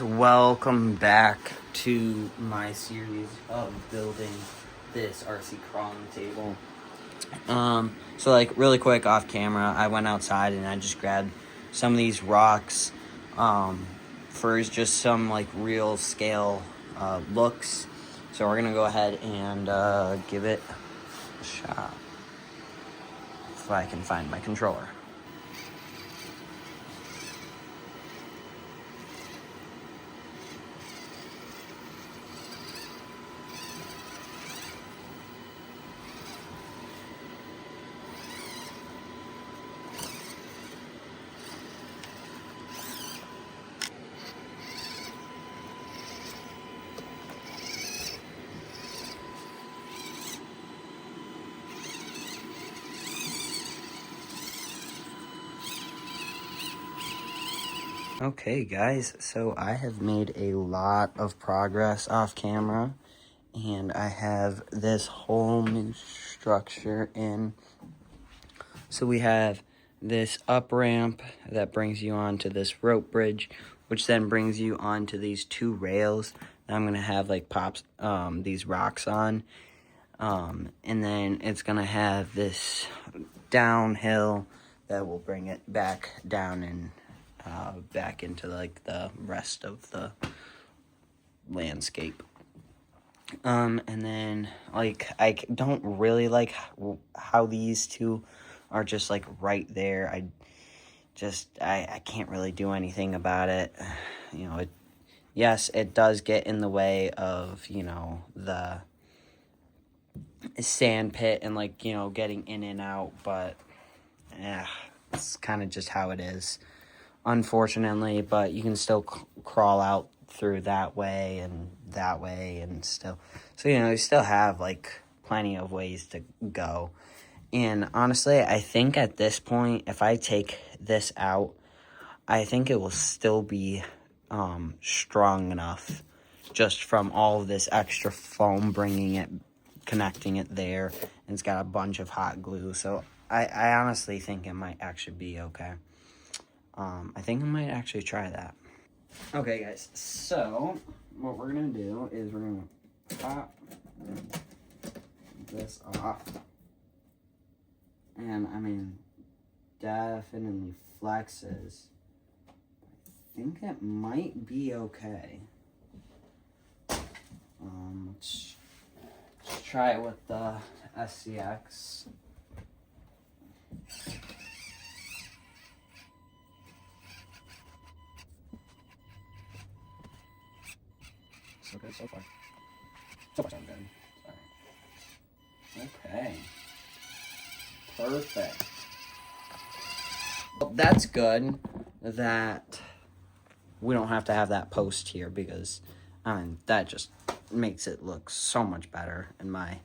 Welcome back to my series of building this RC crawling table. So like really quick off camera, I went outside and I just grabbed some of these rocks for just some like real scale looks. So we're gonna go ahead and give it a shot. If I can find my controller. Okay guys, so I have made a lot of progress off camera and I have this whole new structure in. So we have this up ramp that brings you onto this rope bridge, which then brings you onto these two rails that I'm gonna have like pops these rocks on. And then it's gonna have this downhill that will bring it back down and back into like the rest of the landscape. And then like I don't really like how these two are just like right there. I can't really do anything about it. You know, yes, it does get in the way of, you know, the sand pit and like, you know, getting in and out, but it's kind of just how it is, unfortunately. But you can still crawl out through that way and still, so you know, you still have like plenty of ways to go. And honestly, I think at this point, if I take this out, I think it will still be strong enough just from all of this extra foam bringing it, connecting it there, and it's got a bunch of hot glue. So I honestly think it might actually be okay. I think I might actually try that. Okay guys, so what we're gonna do is we're gonna pop this off. And I mean, definitely flexes. I think it might be okay. Let's try it with the SCX. So good so far. So far so good. Sorry. Okay. Perfect. Well, that's good that we don't have to have that post here, because that just makes it look so much better in my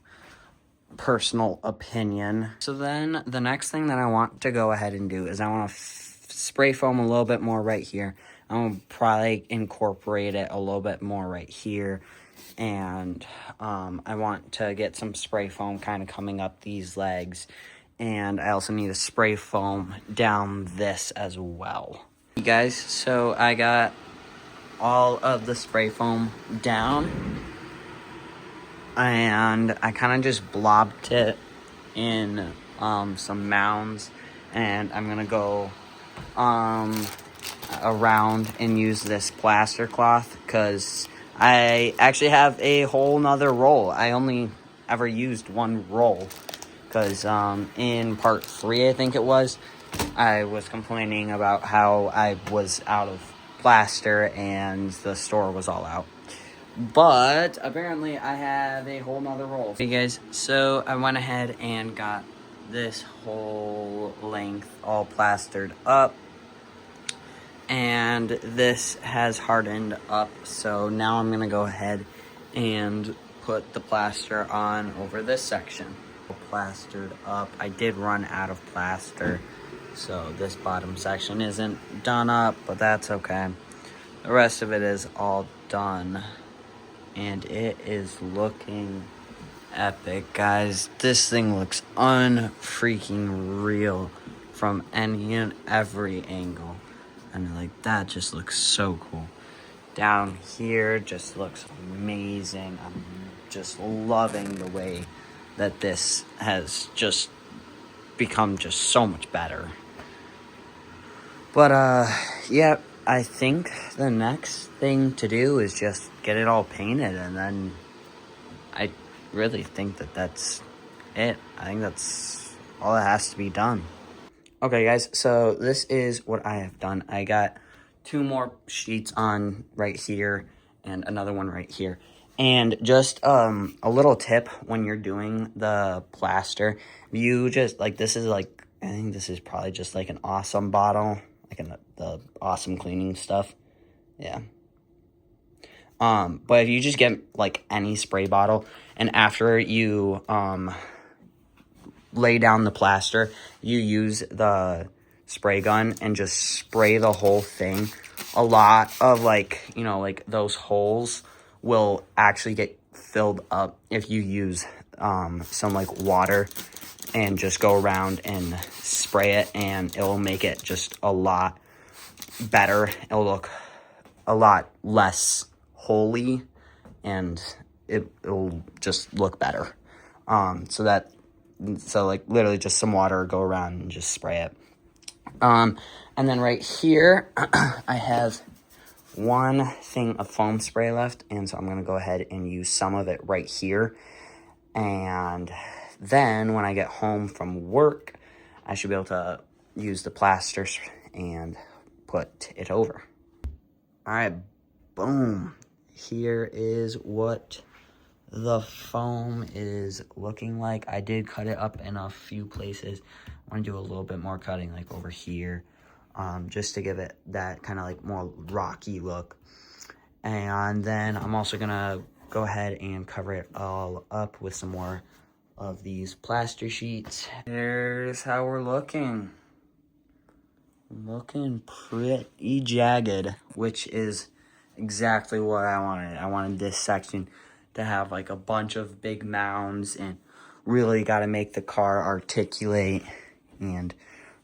personal opinion. So then the next thing that I want to go ahead and do is I want to spray foam a little bit more right here. I'm going to probably incorporate it a little bit more right here. And I want to get some spray foam kind of coming up these legs. And I also need a spray foam down this as well. You guys, so I got all of the spray foam down. And I kind of just blobbed it in some mounds. And I'm going to go around and use this plaster cloth, because I actually have a whole nother roll. I only ever used one roll, because in part 3, I think it was, I was complaining about how I was out of plaster and the store was all out. But apparently I have a whole nother roll. Hey guys, so I went ahead and got this whole length all plastered up. And this has hardened up, so now I'm gonna go ahead and put the plaster on over this section. Plastered up. I did run out of plaster, so this bottom section isn't done up, but that's okay. The rest of it is all done, and it is looking epic, guys. This thing looks unfreaking real from any and every angle. And like, that just looks so cool. down here just looks amazing. I'm just loving the way that this has just become just so much better. But yeah, I think the next thing to do is just get it all painted, and then I really think that that's it. I think that's all that has to be done. Okay, guys, so this is what I have done. I got 2 more sheets on right here and another one right here. And just a little tip when you're doing the plaster, you just, like, this is like, I think this is probably just like an Awesome bottle, like the Awesome cleaning stuff. Yeah. But if you just get like any spray bottle, and after you lay down the plaster, you use the spray gun and just spray the whole thing. A lot of like those holes will actually get filled up if you use some like water and just go around and spray it, and it'll make it just a lot better. It'll look a lot less holy, and it'll just look better. So like literally just some water, go around and just spray it. And then right here, I have 1 thing of foam spray left, and so I'm going to go ahead and use some of it right here. And then when I get home from work, I should be able to use the plaster and put it over. All right, boom. Here is what the foam is looking like. I did cut it up in a few places. I want to do a little bit more cutting, like over here, just to give it that kind of like more rocky look. And then I'm also gonna go ahead and cover it all up with some more of these plaster sheets. Here's how we're looking. Looking pretty jagged, which is exactly what I wanted. I wanted this section to have like a bunch of big mounds, and really got to make the car articulate, and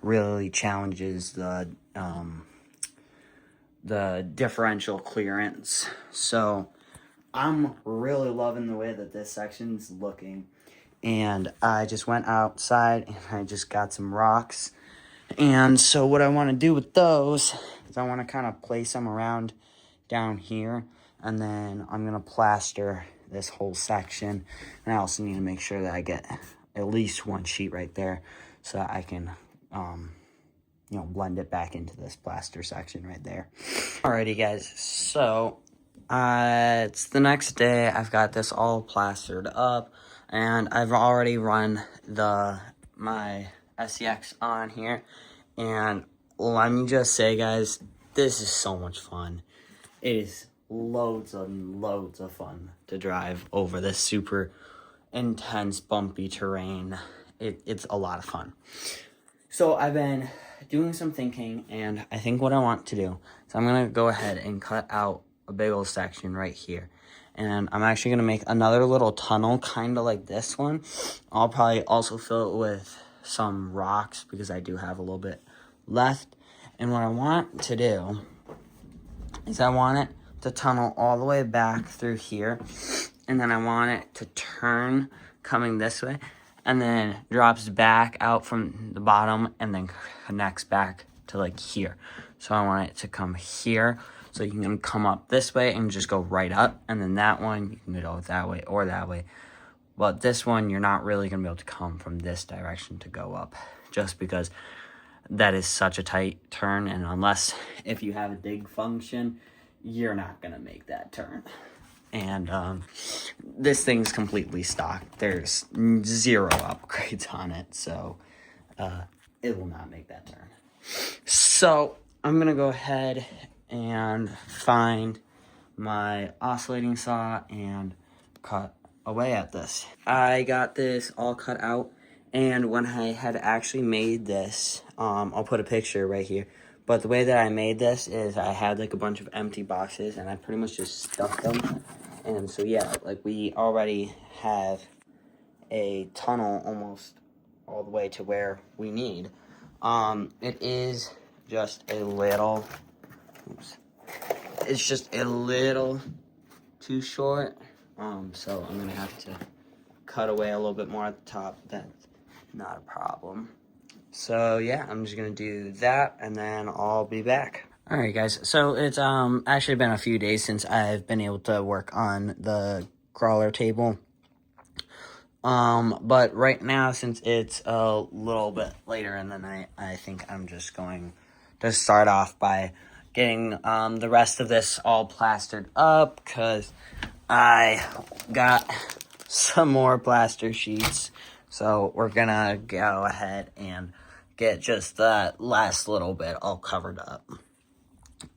really challenges the differential clearance. So I'm really loving the way that this section's looking. And I just went outside and I just got some rocks. And so what I want to do with those is I want to kind of place them around down here, and then I'm going to plaster this whole section. And I also need to make sure that I get at least 1 sheet right there so that I can, blend it back into this plaster section right there. Alrighty, guys, so it's the next day. I've got this all plastered up, and I've already run my SCX on here, and let me just say, guys, this is so much fun. It is loads and loads of fun to drive over this super intense bumpy terrain. It's a lot of fun. So I've been doing some thinking, and I think what I want to do is I'm gonna go ahead and cut out a big old section right here. And I'm actually gonna make another little tunnel, kind of like this one. I'll probably also fill it with some rocks because I do have a little bit left. And what I want to do is I want it to tunnel all the way back through here, and then I want it to turn coming this way, and then drops back out from the bottom and then connects back to like here. So I want it to come here, so you can come up this way and just go right up, and then that one you can go that way or that way. But this one, you're not really gonna be able to come from this direction to go up, just because that is such a tight turn, and unless if you have a dig function, you're not gonna make that turn. And this thing's completely stock. There's 0 upgrades on it, so it will not make that turn. So I'm gonna go ahead and find my oscillating saw and cut away at this. I got this all cut out, and when I had actually made this, I'll put a picture right here. But the way that I made this is I had like a bunch of empty boxes, and I pretty much just stuffed them. And so yeah, like we already have a tunnel almost all the way to where we need. It is just a little, oops, it's just a little too short. So I'm gonna have to cut away a little bit more at the top. That's not a problem. So yeah, I'm just gonna do that and then I'll be back. All right, guys. So it's actually been a few days since I've been able to work on the crawler table. But right now, since it's a little bit later in the night, I think I'm just going to start off by getting the rest of this all plastered up, because I got some more plaster sheets. So we're gonna go ahead and get just that last little bit all covered up.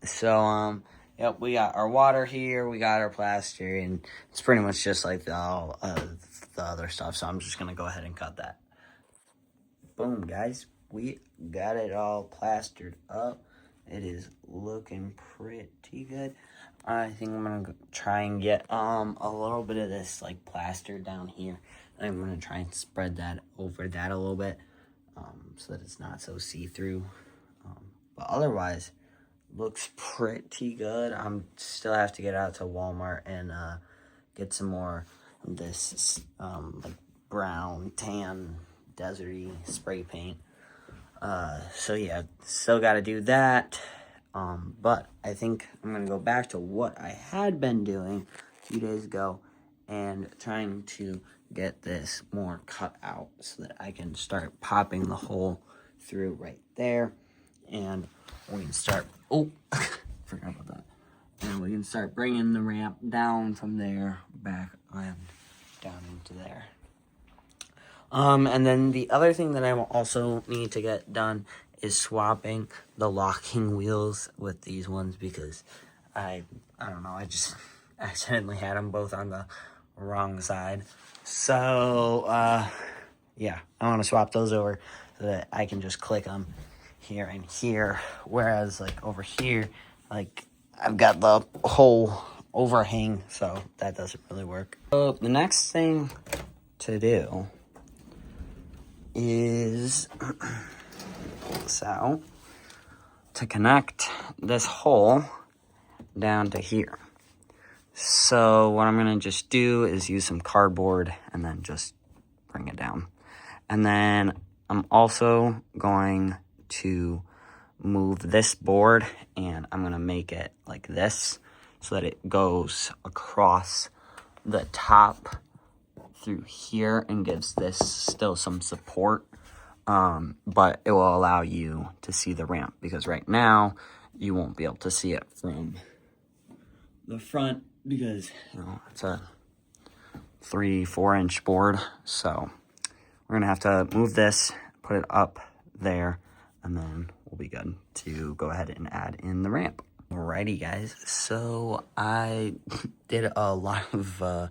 So, yep, we got our water here, we got our plaster, and it's pretty much just like all the other stuff. So I'm just gonna go ahead and cut that. Boom, guys, we got it all plastered up. It is looking pretty good. I think I'm gonna try and get a little bit of this like plaster down here, and I'm gonna try and spread that over that a little bit, so that it's not so see-through. But otherwise, looks pretty good. I'm still have to get out to Walmart and get some more of this like brown, tan, deserty spray paint. So yeah, still got to do that. But I think I'm gonna go back to what I had been doing a few days ago and trying to get this more cut out so that I can start popping the hole through right there, and we can start, oh, forgot about that. And we can start bringing the ramp down from there, back and down into there. And then the other thing that I will also need to get done is swapping the locking wheels with these ones, because I don't know, I just accidentally had them both on the wrong side. So, yeah, I want to swap those over so that I can just click them here and here, whereas like over here, like I've got the whole overhang, so that doesn't really work. So the next thing to do is so to connect this hole down to here. So what I'm gonna just do is use some cardboard and then just bring it down. And then I'm also going to move this board, and I'm gonna make it like this so that it goes across the top through here and gives this still some support, but it will allow you to see the ramp, because right now you won't be able to see it from the front because, you know, it's a 3-4 inch board. So we're gonna have to move this, put it up there, and then we'll be good to go ahead and add in the ramp. Alrighty, guys, so I did a lot of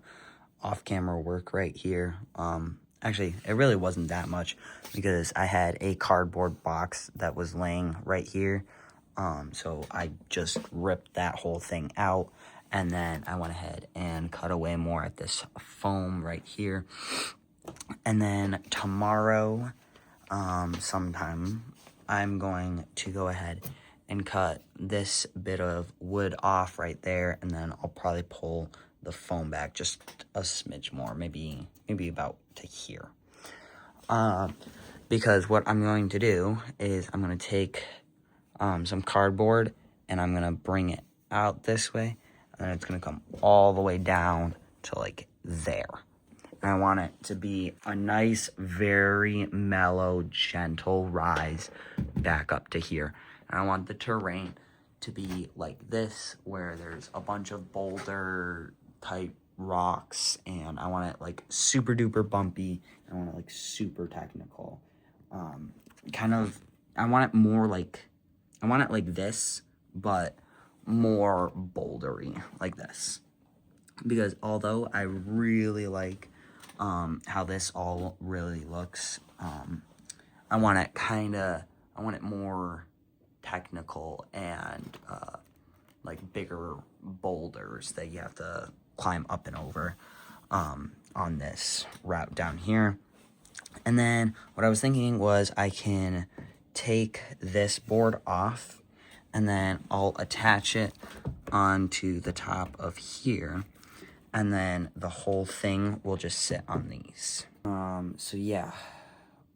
off-camera work right here. Actually, it really wasn't that much, because I had a cardboard box that was laying right here. So I just ripped that whole thing out, and then I went ahead and cut away more at this foam right here. And then tomorrow, sometime, I'm going to go ahead and cut this bit of wood off right there, and then I'll probably pull the foam back just a smidge more, maybe about to here. Because what I'm going to do is I'm going to take some cardboard, and I'm going to bring it out this way, and then it's going to come all the way down to like there. And I want it to be a nice, very mellow, gentle rise back up to here. And I want the terrain to be like this, where there's a bunch of boulder type rocks, and I want it like super duper bumpy. I want it like super technical. I want it more like, I want it like this, but more bouldery like this. Because although I really like how this all really looks, I want it more technical and like bigger boulders that you have to climb up and over on this route down here. And then what I was thinking was I can take this board off, and then I'll attach it onto the top of here, and then the whole thing will just sit on these. So yeah,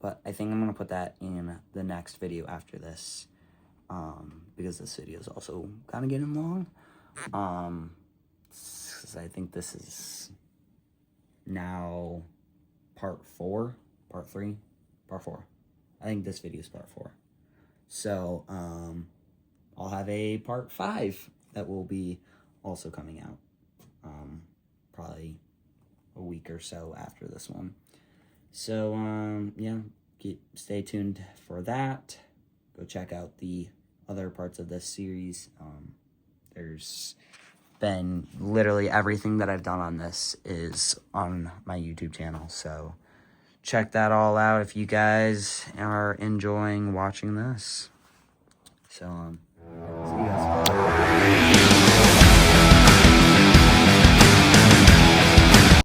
but I think I'm gonna put that in the next video after this, because this video is also kind of getting long. 'Cause I think this is now part 4, part 3, part 4. I think this video is part 4. So, I'll have a part 5 that will be also coming out, probably a week or so after this one. So, yeah, stay tuned for that. Go check out the other parts of this series. There's been literally everything that I've done on this is on my YouTube channel. So check that all out if you guys are enjoying watching this. So, see you guys.